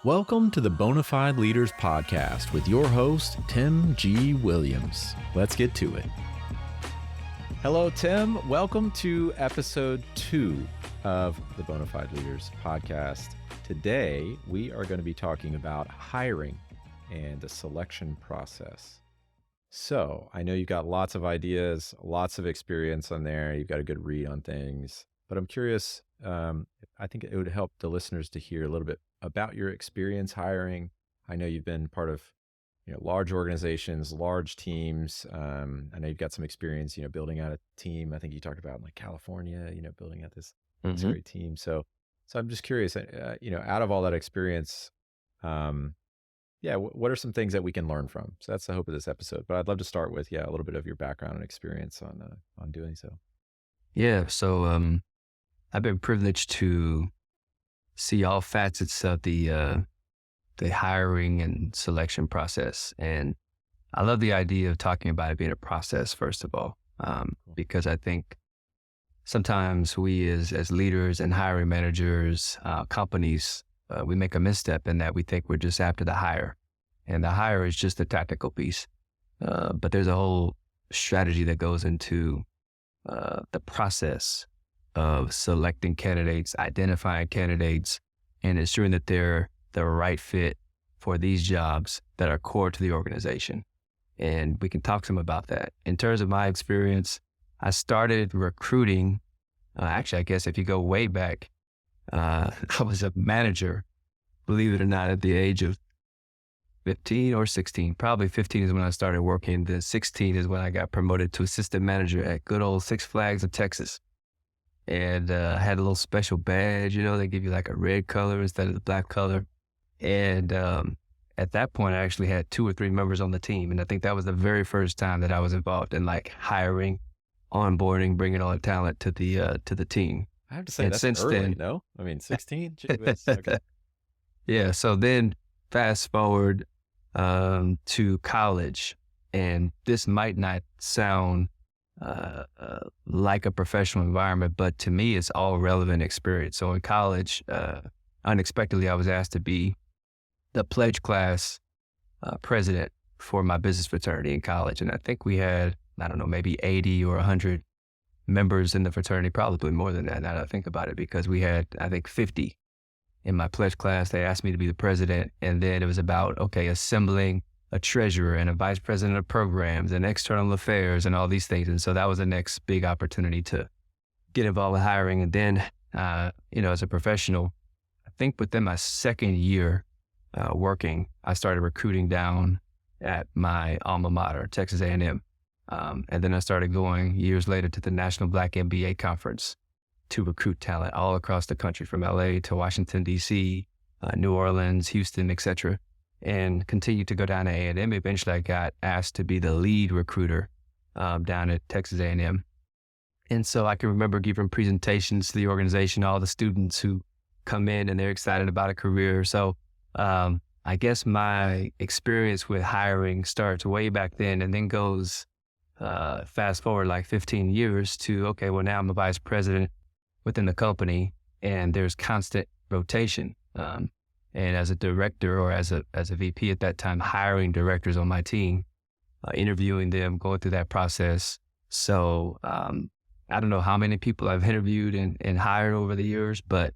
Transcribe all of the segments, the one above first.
Welcome to the Bonafide Leaders podcast with your host, Tim G. Williams. Let's get to it. Hello, Tim. Welcome to episode 2 of the Bonafide Leaders podcast. Today, we are going to be talking about hiring and the selection process. So I know you've got lots of ideas, lots of experience on there. You've got a good read on things, but I'm curious, I think it would help the listeners to hear a little bit about your experience hiring. I know you've been part of, large organizations, large teams. I know you've got some experience, building out a team. I think you talked about like California, building out this great team. So I'm just curious, out of all that experience, what are some things that we can learn from? So that's the hope of this episode. But I'd love to start with, a little bit of your background and experience on doing so. Yeah. So I've been privileged to see all facets of the hiring and selection process. And I love the idea of talking about it being a process, first of all, because I think sometimes we as leaders and hiring managers, companies, we make a misstep in that we think we're just after the hire. And the hire is just the tactical piece. But there's a whole strategy that goes into the process of selecting candidates, identifying candidates, and ensuring that they're the right fit for these jobs that are core to the organization. And we can talk some about that. In terms of my experience, I started recruiting. Actually, I guess if you go way back, I was a manager, believe it or not, at the age of 15 or 16. Probably 15 is when I started working. Then 16 is when I got promoted to assistant manager at good old Six Flags of Texas. And I had a little special badge, they give you like a red color instead of the black color. And at that point, I actually had 2 or 3 members on the team. And I think that was the very first time that I was involved in like hiring, onboarding, bringing all the talent to the team. I have to say, and that's since early, then, no? I mean, 16? Gee whiz. Okay. Yeah. So then fast forward to college, and this might not sound like a professional environment, but to me, it's all relevant experience. So in college, unexpectedly, I was asked to be the pledge class president for my business fraternity in college. And I think we had, I don't know, maybe 80 or 100 members in the fraternity, probably more than that now that I think about it, because we had, I think, 50 in my pledge class. They asked me to be the president. And then it was about, assembling a treasurer and a vice president of programs and external affairs and all these things. And so that was the next big opportunity to get involved with hiring. And then, as a professional, I think within my second year working, I started recruiting down at my alma mater, Texas A&M. And then I started going years later to the National Black MBA Conference to recruit talent all across the country, from LA to Washington, D.C., New Orleans, Houston, et cetera, and continued to go down to A&M. Eventually, I got asked to be the lead recruiter down at Texas A&M. And so I can remember giving presentations to the organization, all the students who come in and they're excited about a career. So I guess my experience with hiring starts way back then and then goes fast forward like 15 years to, now I'm a vice president within the company and there's constant rotation. And as a director or as a VP at that time, hiring directors on my team, interviewing them, going through that process. So I don't know how many people I've interviewed and hired over the years, but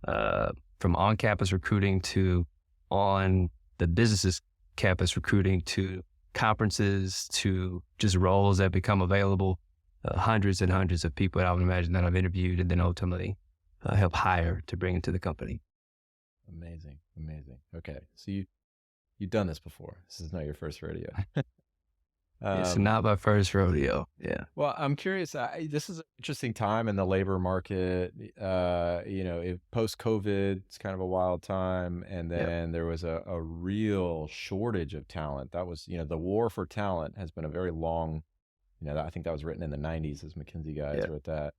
from on-campus recruiting to on the business's campus recruiting to conferences to just roles that become available, hundreds and hundreds of people that I would imagine that I've interviewed and then ultimately help hire to bring into the company. Amazing. Okay. So you've done this before. This is not your first rodeo. It's not my first rodeo. Yeah. Well, I'm curious. This is an interesting time in the labor market. Post-COVID, it's kind of a wild time. And then there was a real shortage of talent. That was, the war for talent has been a very long, I think that was written in the 90s as McKinsey guys wrote that.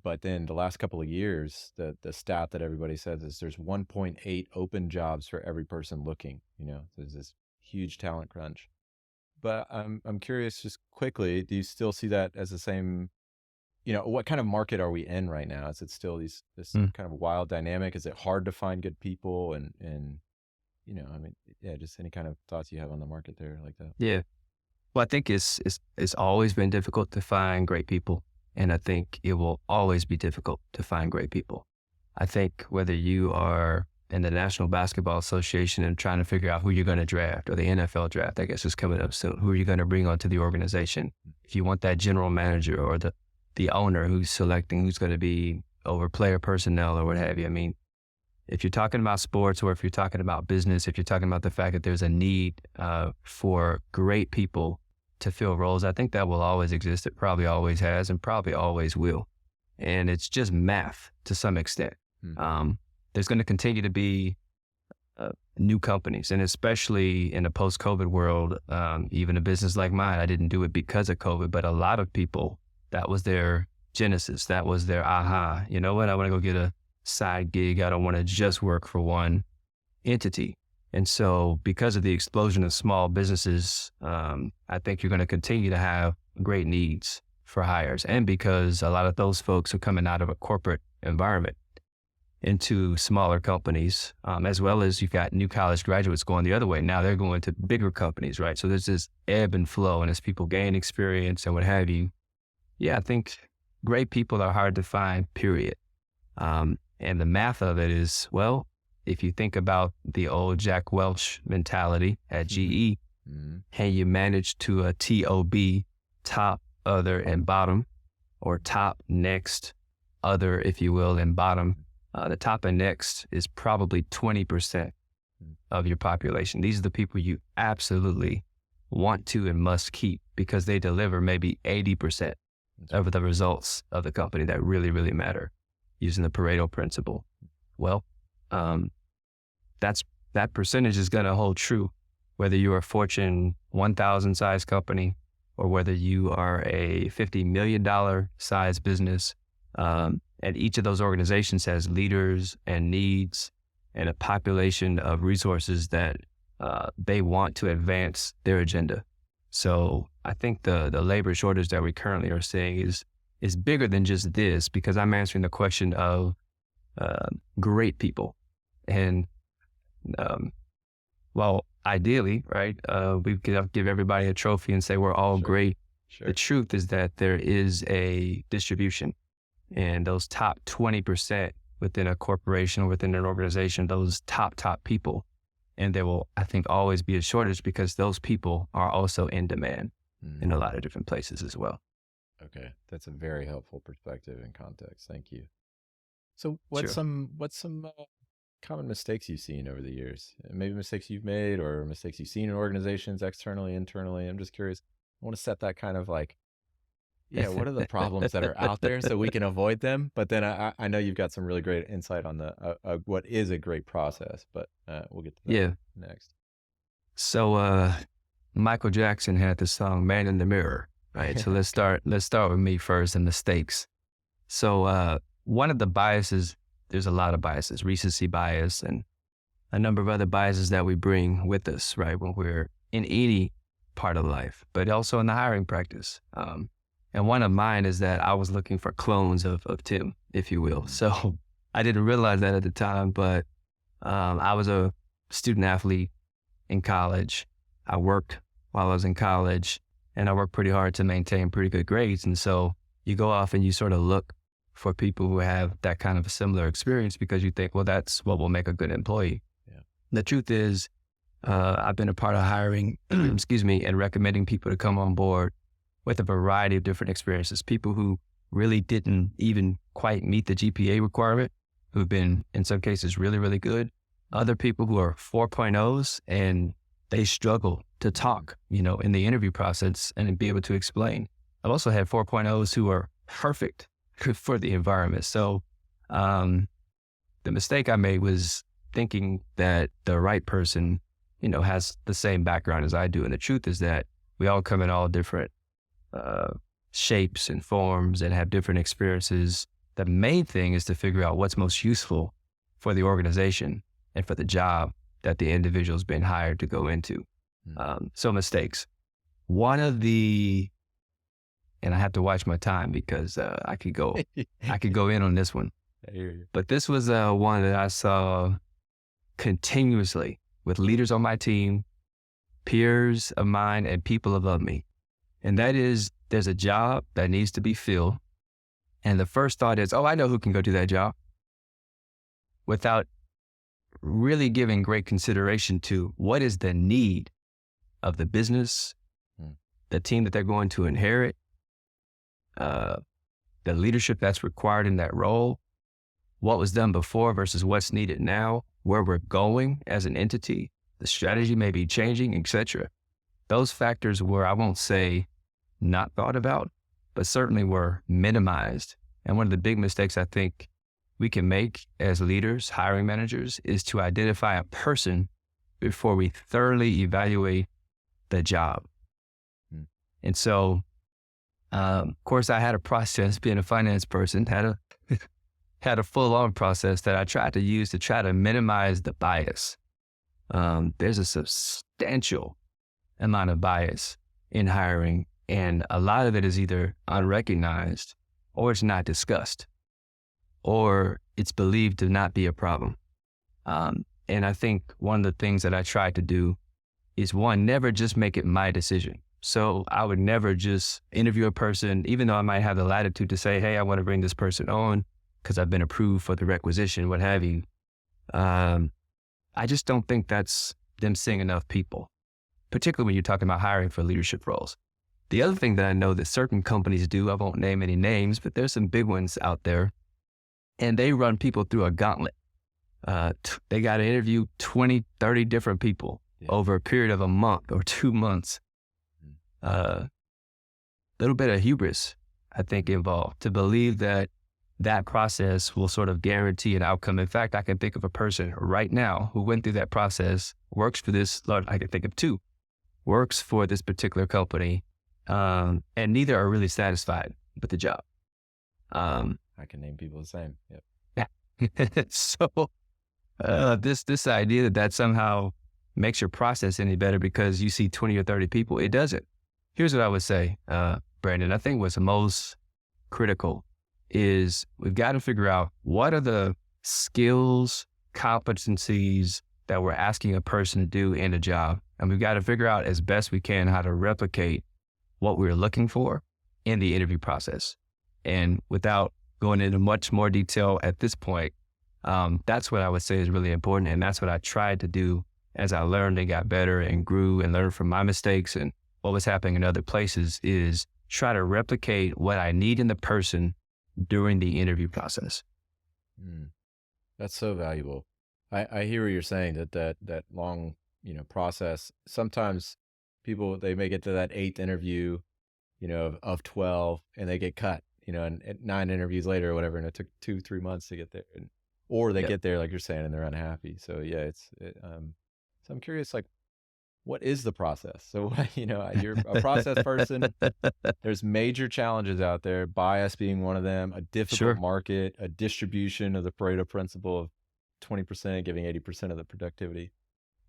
But then the last couple of years, the stat that everybody says is there's 1.8 open jobs for every person looking, there's this huge talent crunch. But I'm curious, just quickly, do you still see that as the same what kind of market are we in right now? Is it still this Mm. kind of wild dynamic? Is it hard to find good people? And I mean, yeah, just any kind of thoughts you have on the market there like that. Yeah. Well, I think it's always been difficult to find great people, and I think it will always be difficult to find great people. I think whether you are in the National Basketball Association and trying to figure out who you're going to draft, or the NFL draft, I guess is coming up soon, who are you going to bring onto the organization? If you want that general manager or the owner who's selecting who's going to be over player personnel or what have you, I mean, if you're talking about sports, or if you're talking about business, if you're talking about the fact that there's a need for great people to fill roles, I think that will always exist. It probably always has and probably always will. And it's just math to some extent. There's going to continue to be new companies, and especially in a post-COVID world, even a business like mine, I didn't do it because of COVID, but a lot of people, that was their genesis. That was their aha. You know what? I want to go get a side gig. I don't want to just work for one entity. And so because of the explosion of small businesses, I think you're going to continue to have great needs for hires. And because a lot of those folks are coming out of a corporate environment into smaller companies, as well as you've got new college graduates going the other way. Now they're going to bigger companies, right? So there's this ebb and flow, and as people gain experience and what have you, yeah, I think great people are hard to find, period. And the math of it is, well, if you think about the old Jack Welch mentality at GE, and you manage to a TOB, top, other, and bottom, or top, next, other, if you will, and bottom, the top and next is probably 20% of your population. These are the people you absolutely want to and must keep because they deliver maybe 80% of the results of the company that really, really matter, using the Pareto principle. Well, that percentage is going to hold true whether you're a Fortune 1000 size company or whether you are a $50 million size business. And each of those organizations has leaders and needs and a population of resources that they want to advance their agenda. So I think the labor shortage that we currently are seeing is bigger than just this, because I'm answering the question of great people. And well, ideally, right, we could give everybody a trophy and say we're all great. Sure. The truth is that there is a distribution, and those top 20% within a corporation or within an organization, those top people, and there will, I think, always be a shortage because those people are also in demand in a lot of different places as well. Okay, that's a very helpful perspective and context. Thank you. So what's some common mistakes you've seen over the years? Maybe mistakes you've made or mistakes you've seen in organizations externally, internally. I'm just curious. I want to set that kind of like, what are the problems that are out there so we can avoid them? But then I know you've got some really great insight on the what is a great process, but we'll get to that next. So Michael Jackson had the song "Man in the Mirror," right? So let's start with me first and mistakes. So one of the biases, there's a lot of biases, recency bias and a number of other biases that we bring with us, right, when we're in any part of life, but also in the hiring practice. And one of mine is that I was looking for clones of Tim, if you will. So I didn't realize that at the time, but I was a student athlete in college. I worked while I was in college, and I worked pretty hard to maintain pretty good grades. And so you go off and you sort of look for people who have that kind of a similar experience because you think, well, that's what will make a good employee. Yeah. The truth is, I've been a part of hiring, and recommending people to come on board with a variety of different experiences. People who really didn't even quite meet the GPA requirement, who've been, in some cases, really, really good. Other people who are 4.0s and they struggle to talk, in the interview process and be able to explain. I've also had 4.0s who are perfect for the environment. So the mistake I made was thinking that the right person, has the same background as I do. And the truth is that we all come in all different shapes and forms and have different experiences. The main thing is to figure out what's most useful for the organization and for the job that the individual's been hired to go into. So mistakes. One of the and I have to watch my time because I could go in on this one. I hear you. But this was one that I saw continuously with leaders on my team, peers of mine, and people above me. And that is, there's a job that needs to be filled. And the first thought is, oh, I know who can go do that job, without really giving great consideration to what is the need of the business, the team that they're going to inherit, the leadership that's required in that role, what was done before versus what's needed now, where we're going as an entity, the strategy may be changing, etc. Those factors were, I won't say not thought about, but certainly were minimized. And one of the big mistakes I think we can make as leaders, hiring managers, is to identify a person before we thoroughly evaluate the job. And so, of course, I had a process, being a finance person, had a full-on process that I tried to use to try to minimize the bias. There's a substantial amount of bias in hiring, and a lot of it is either unrecognized, or it's not discussed, or it's believed to not be a problem. And I think one of the things that I tried to do is, one, never just make it my decision. So I would never just interview a person, even though I might have the latitude to say, hey, I want to bring this person on because I've been approved for the requisition, what have you. I just don't think that's them seeing enough people, particularly when you're talking about hiring for leadership roles. The other thing that I know that certain companies do, I won't name any names, but there's some big ones out there, and they run people through a gauntlet. They got to interview 20, 30 different people over a period of a month or 2 months. Little bit of hubris, I think, involved to believe that that process will sort of guarantee an outcome. In fact, I can think of a person right now who went through that process, works for this, I can think of two, works for this particular company, and neither are really satisfied with the job. I can name people the same. Yep. So this idea that somehow makes your process any better because you see 20 or 30 people, it doesn't. Here's what I would say, Brandon. I think what's most critical is we've got to figure out what are the skills, competencies that we're asking a person to do in a job. And we've got to figure out as best we can how to replicate what we're looking for in the interview process. And without going into much more detail at this point, that's what I would say is really important. And that's what I tried to do as I learned and got better and grew and learned from my mistakes and what was happening in other places, is try to replicate what I need in the person during the interview process. That's so valuable. I hear what you're saying, that long, process. Sometimes people, they may get to that 8th interview, of 12, and they get cut, and 9 interviews later or whatever, and it took 2-3 months to get there, or they get there, like you're saying, and they're unhappy. So yeah, so I'm curious, like, what is the process? So, you're a process person. There's major challenges out there, bias being one of them, a difficult market, a distribution of the Pareto principle of 20% giving 80% of the productivity.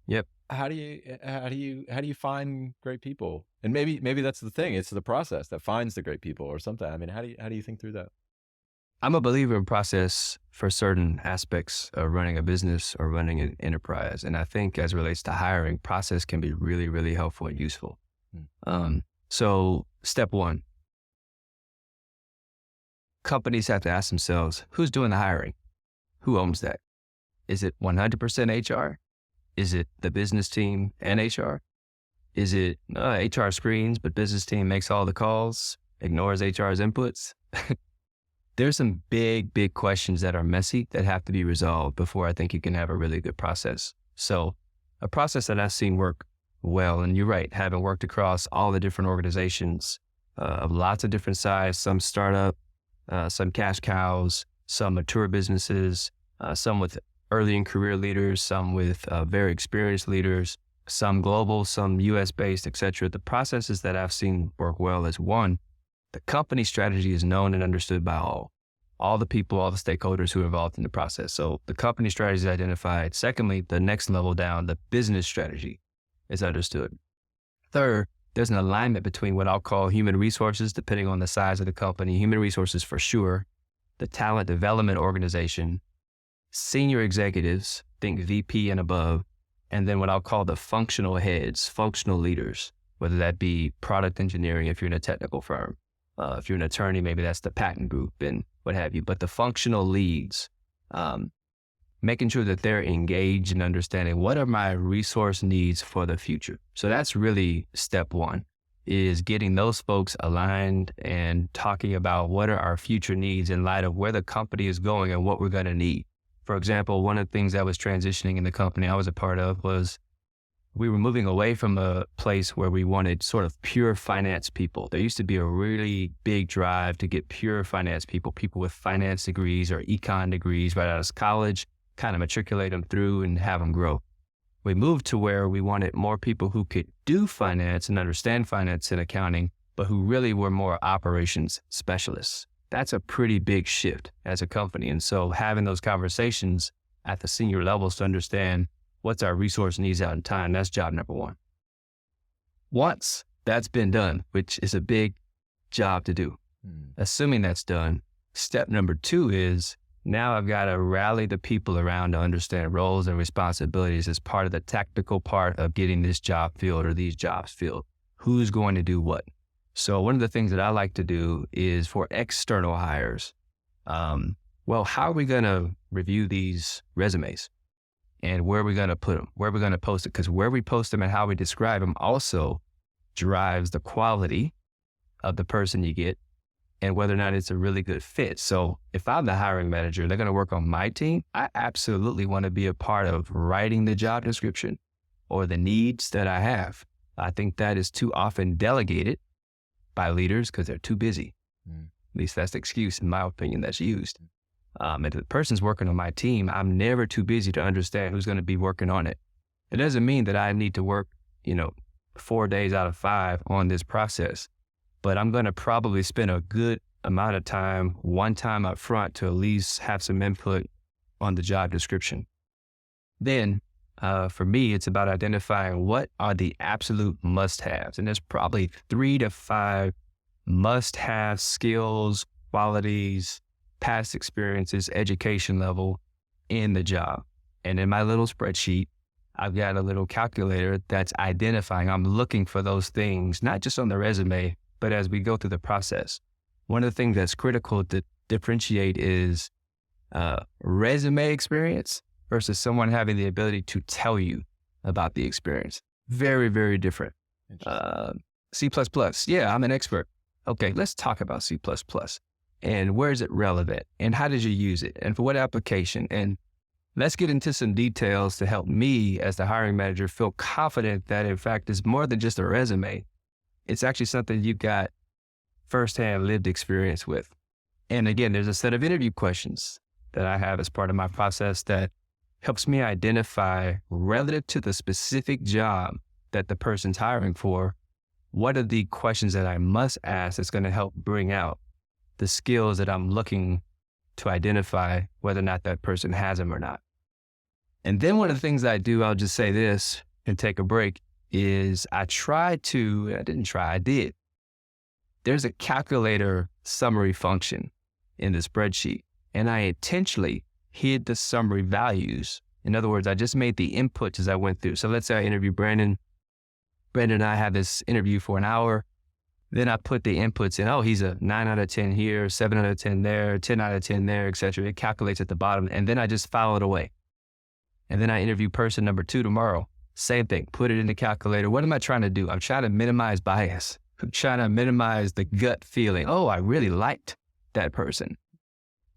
Yep. How do you find great people? And maybe that's the thing. It's the process that finds the great people or something. I mean, how do you think through that? I'm a believer in process for certain aspects of running a business or running an enterprise. And I think as it relates to hiring, process can be really, really helpful and useful. So step one, companies have to ask themselves, who's doing the hiring? Who owns that? Is it 100% HR? Is it the business team and HR? Is it HR screens, but business team makes all the calls, ignores HR's inputs? There's some big, big questions that are messy that have to be resolved before I think you can have a really good process. So a process that I've seen work well, and you're right, having worked across all the different organizations of lots of different size, some startup, some cash cows, some mature businesses, some with early in career leaders, some with very experienced leaders, some global, some US based, et cetera. The processes that I've seen work well is, one, the company strategy is known and understood by all the people, all the stakeholders who are involved in the process. So the company strategy is identified. Secondly, the next level down, the business strategy is understood. Third, there's an alignment between what I'll call human resources, depending on the size of the company, human resources for sure, the talent development organization, senior executives, think VP and above, and then what I'll call the functional heads, functional leaders, whether that be product engineering if you're in a technical firm. If you're an attorney, maybe that's the patent group and what have you. But the functional leads, making sure that they're engaged in understanding what are my resource needs for the future. So that's really step one, is getting those folks aligned and talking about what are our future needs in light of where the company is going and what we're going to need. For example, one of the things that was transitioning in the company I was a part of was we were moving away from a place where we wanted sort of pure finance people. There used to be a really big drive to get pure finance people with finance degrees or econ degrees right out of college, kind of matriculate them through and have them grow. We moved to where we wanted more people who could do finance and understand finance and accounting, but who really were more operations specialists. That's a pretty big shift as a company. And so having those conversations at the senior levels to understand what's our resource needs out in time, that's job number one. Once that's been done, which is a big job to do, assuming that's done, step number two is now I've got to rally the people around to understand roles and responsibilities as part of the tactical part of getting this job filled or these jobs filled. Who's going to do what? So one of the things that I like to do is for external hires, well, how are we going to review these resumes? And where are we going to put them? Where are we going to post it? Because where we post them and how we describe them also drives the quality of the person you get and whether or not it's a really good fit. So if I'm the hiring manager, they're going to work on my team. I absolutely want to be a part of writing the job description or the needs that I have. I think that is too often delegated by leaders because they're too busy. At least that's the excuse, in my opinion, that's used. If the person's working on my team, I'm never too busy to understand who's going to be working on it. It doesn't mean that I need to work, 4 days out of 5 on this process, but I'm going to probably spend a good amount of time, one time up front to at least have some input on the job description. Then, for me, it's about identifying what are the absolute must-haves. And there's probably 3 to 5 must-have skills, qualities, past experiences, education level in the job. And in my little spreadsheet, I've got a little calculator that's identifying, I'm looking for those things, not just on the resume, but as we go through the process. One of the things that's critical to differentiate is resume experience versus someone having the ability to tell you about the experience. Very, very different. C++. Yeah, I'm an expert. Okay, let's talk about C++. And where is it relevant? And how did you use it? And for what application? And let's get into some details to help me as the hiring manager feel confident that in fact it's more than just a resume. It's actually something you've got firsthand lived experience with. And again, there's a set of interview questions that I have as part of my process that helps me identify relative to the specific job that the person's hiring for, what are the questions that I must ask that's going to help bring out the skills that I'm looking to identify whether or not that person has them or not. And then one of the things I do, I'll just say this and take a break, is I did. There's a calculator summary function in the spreadsheet, and I intentionally hid the summary values. In other words, I just made the inputs as I went through. So let's say I interview Brandon. Brandon and I have this interview for an hour. Then I put the inputs in, oh, he's a 9 out of 10 here, 7 out of 10 there, 10 out of 10 there, et cetera. It calculates at the bottom, and then I just file it away. And then I interview person number 2 tomorrow. Same thing, put it in the calculator. What am I trying to do? I'm trying to minimize bias. I'm trying to minimize the gut feeling. Oh, I really liked that person.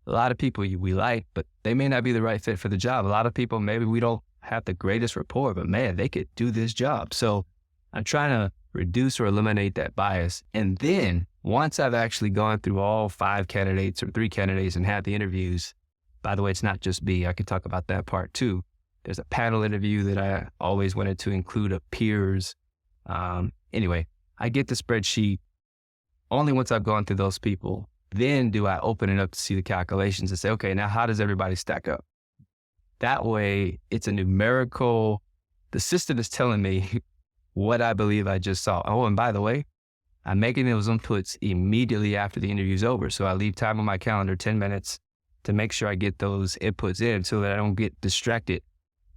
A lot of people we like, but they may not be the right fit for the job. A lot of people, maybe we don't have the greatest rapport, but man, they could do this job. So I'm trying to reduce or eliminate that bias. And then once I've actually gone through all 5 candidates or 3 candidates and had the interviews, by the way, it's not just me. I could talk about that part too. There's a panel interview that I always wanted to include of peers. Anyway, I get the spreadsheet only once I've gone through those people. Then do I open it up to see the calculations and say, okay, now how does everybody stack up? That way it's a numerical, the system is telling me what I believe I just saw. Oh, and by the way, I'm making those inputs immediately after the interview's over. So I leave time on my calendar, 10 minutes, to make sure I get those inputs in so that I don't get distracted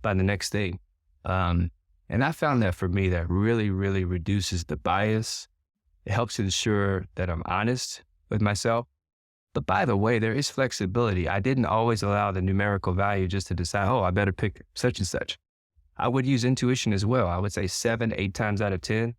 by the next thing. And I found that for me, that really, really reduces the bias. It helps ensure that I'm honest with myself. But by the way, there is flexibility. I didn't always allow the numerical value just to decide, oh, I better pick such and such. I would use intuition as well. I would say 7, 8 times out of 10,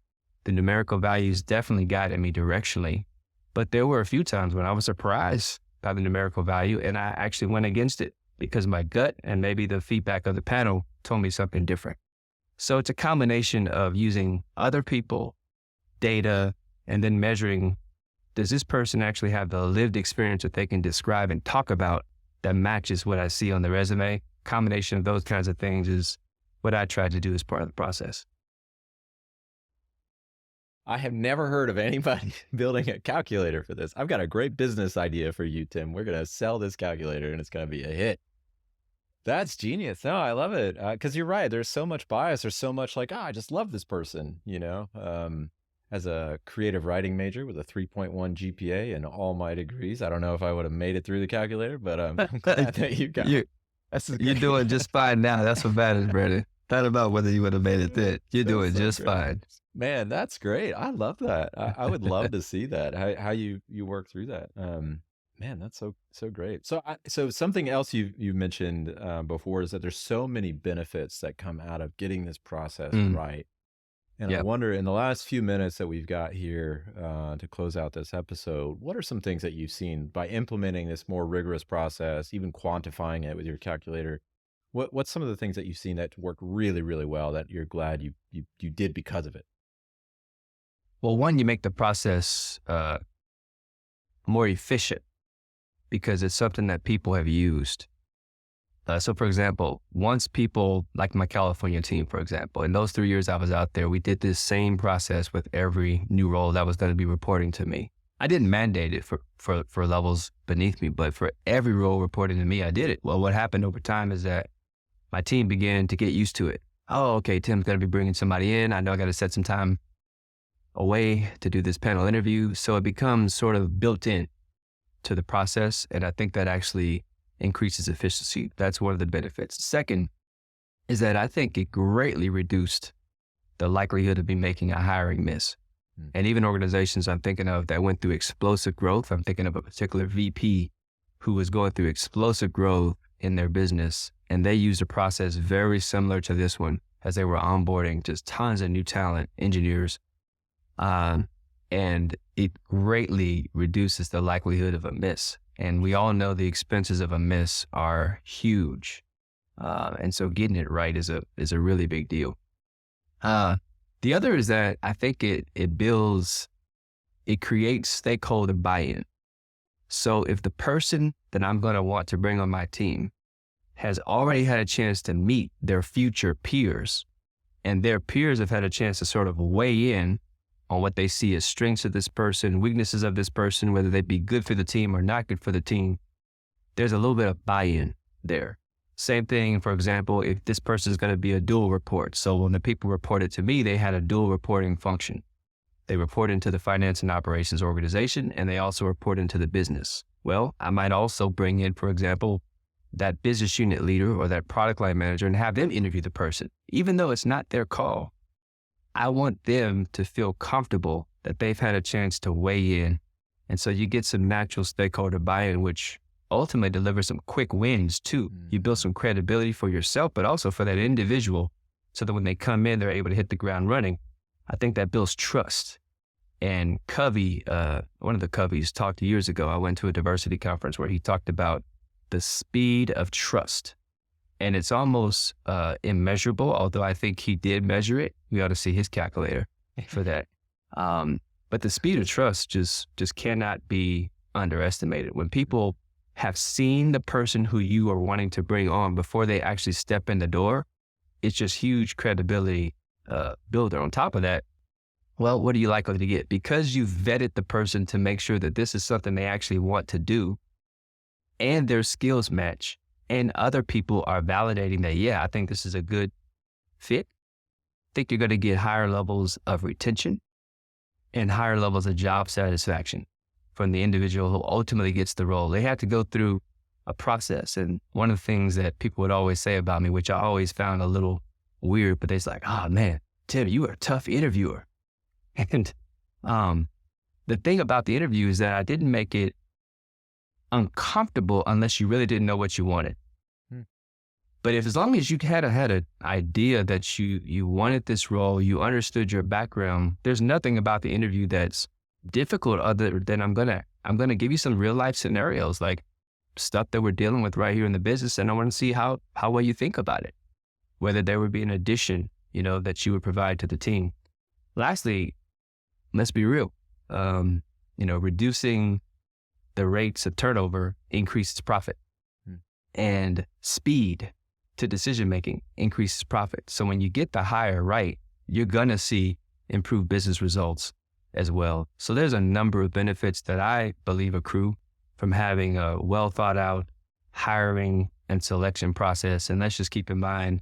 the numerical values definitely guided me directionally. But there were a few times when I was surprised by the numerical value and I actually went against it because my gut and maybe the feedback of the panel told me something different. So it's a combination of using other people, data, and then measuring, does this person actually have the lived experience that they can describe and talk about that matches what I see on the resume? Combination of those kinds of things is what I tried to do as part of the process. I have never heard of anybody building a calculator for this. I've got a great business idea for you, Tim. We're going to sell this calculator and it's going to be a hit. That's genius. No, I love it. Because you're right. There's so much bias. There's so much like, I just love this person, as a creative writing major with a 3.1 GPA and all my degrees. I don't know if I would have made it through the calculator, but I'm glad that you got it. You're doing just fine now. That's what matters, Brandon. Not about whether you would have made it then. You're doing just fine. Man, that's great. I love that. I would love to see that, how you work through that. Man, that's so great. So something else you mentioned before is that there's so many benefits that come out of getting this process right. And I wonder, in the last few minutes that we've got here to close out this episode, what are some things that you've seen by implementing this more rigorous process, even quantifying it with your calculator? What's some of the things that you've seen that work really, really well that you're glad you did because of it? Well, one, you make the process more efficient because it's something that people have used. So for example, once people, like my California team, for example, in those 3 years I was out there, we did this same process with every new role that was going to be reporting to me. I didn't mandate it for levels beneath me, but for every role reporting to me, I did it. Well, what happened over time is that my team began to get used to it. Oh, okay, Tim's going to be bringing somebody in. I know I got to set some time away to do this panel interview. So it becomes sort of built in to the process. And I think that actually increases efficiency. That's one of the benefits. Second is that I think it greatly reduced the likelihood of me making a hiring miss. And even organizations I'm thinking of that went through explosive growth, I'm thinking of a particular VP who was going through explosive growth in their business. And they used a process very similar to this one as they were onboarding just tons of new talent, engineers. And it greatly reduces the likelihood of a miss. And we all know the expenses of a miss are huge. And so getting it right is a really big deal. The other is that I think it creates stakeholder buy-in. So if the person that I'm going to want to bring on my team has already had a chance to meet their future peers, and their peers have had a chance to sort of weigh in on what they see as strengths of this person, weaknesses of this person, whether they be good for the team or not good for the team, there's a little bit of buy-in there. Same thing, for example, if this person is going to be a dual report. So when the people reported to me, they had a dual reporting function. They report into the finance and operations organization, and they also report into the business. Well, I might also bring in, for example, that business unit leader or that product line manager and have them interview the person, even though it's not their call. I want them to feel comfortable that they've had a chance to weigh in. And so you get some natural stakeholder buy-in, which ultimately delivers some quick wins too. You build some credibility for yourself, but also for that individual so that when they come in, they're able to hit the ground running. I think that builds trust. And Covey, one of the Coveys talked years ago, I went to a diversity conference where he talked about the speed of trust. And it's almost immeasurable, although I think he did measure it. We ought to see his calculator for that. But the speed of trust just cannot be underestimated. When people have seen the person who you are wanting to bring on before they actually step in the door, it's just huge credibility builder. On top of that, well, what are you likely to get? Because you've vetted the person to make sure that this is something they actually want to do and their skills match, and other people are validating that, yeah, I think this is a good fit, think you're going to get higher levels of retention and higher levels of job satisfaction from the individual who ultimately gets the role. They have to go through a process. And one of the things that people would always say about me, which I always found a little weird, but they're like, oh man, Tim, you are a tough interviewer. And the thing about the interview is that I didn't make it uncomfortable unless you really didn't know what you wanted. But as long as you had an idea that you wanted this role, you understood your background, there's nothing about the interview that's difficult other than I'm gonna give you some real life scenarios, like stuff that we're dealing with right here in the business, and I want to see how well you think about it, whether there would be an addition, that you would provide to the team. Lastly, let's be real, reducing the rates of turnover increases profit, and speed to decision-making increases profit. So when you get the hire right, you're going to see improved business results as well. So there's a number of benefits that I believe accrue from having a well thought out hiring and selection process. And let's just keep in mind,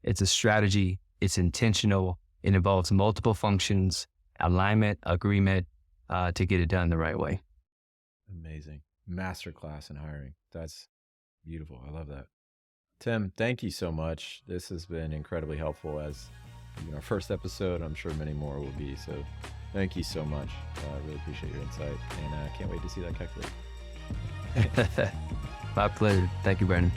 it's a strategy, it's intentional, it involves multiple functions, alignment, agreement, to get it done the right way. Amazing. Masterclass in hiring. That's beautiful. I love that. Tim, thank you so much. This has been incredibly helpful as our first episode. I'm sure many more will be. So thank you so much. I really appreciate your insight, and I can't wait to see that calculator. My pleasure. Thank you, Brandon.